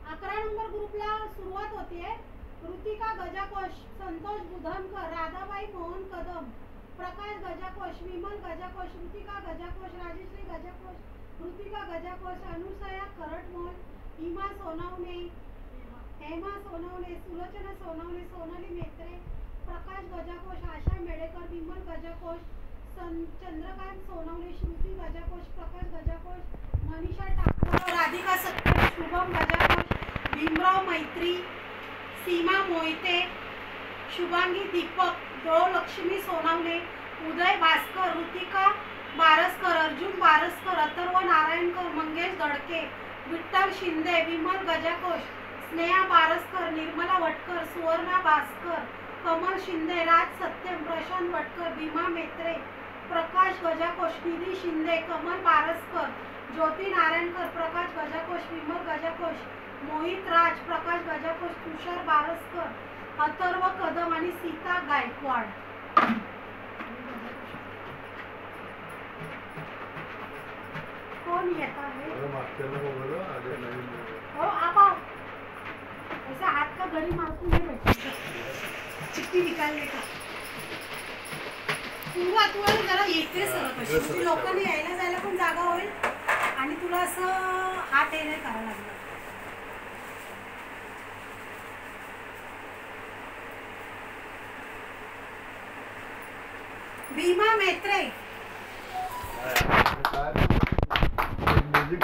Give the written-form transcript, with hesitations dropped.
11 number ग्रुपला सुरुवात होतीये. ऋतिका गजाकोश, संतोष बुधनकर, राधाबाई मोहन कदम, प्रकाश गजाकोश, विमल गजाकोश, ऋतिका गजाकोश, राजश्री गजाकोश, ऋतिका गजाकोश, अनुसया करटमोल, हिमा सोनवणे, हेमा सोनवणे, सुलोचना सोनवणे, सोनाली मेत्रे, प्रकाश गजाकोश, आशा मेडेकर, विमल गजाकोश, चंद्रकांत सोनवणे, श्रुती गजाकोश, प्रकाश गजाकोश, मनीषा ठाकूर, राधिका सत्ते, शुभम गजाकोश, भीमराव मैत्री, सीमा मोहिते, शुभांगी दीपक, लक्ष्मी सोनवणे, उदय भास्कर, ऋतिका बारसकर, अर्जुन बारसकर, अथर्व नारायणकर, मंगेश दडके, विठ्ठल शिंदे, विमल गजाकोश, स्नेहा बारसकर, निर्मला वटकर, सुवर्णा भास्कर, कमल शिंदे, राज सत्यम, प्रशांत वटकर, भीमा मेत्रे, प्रकाश गजाकोश, निधी शिंदे, कमल बारसकर, ज्योती नारायणकर, प्रकाश गजाकोश, विमल गजाकोश, मोहित राज, प्रकाश गजाकोश, तुषार बारसकर, अथर्व कदम आणि सीता गायकवाड. कौन येता है? हो आप आओ. ऐसा हाथ का घड़ी मारते नहीं बैठे. चिट्ठी निकालने का. तू जरा येते सर, लोकांनी यायला जायला पण जागा होईल आणि तुला असं हात हे नाही करायला लागलं. भीमा मेत्रे.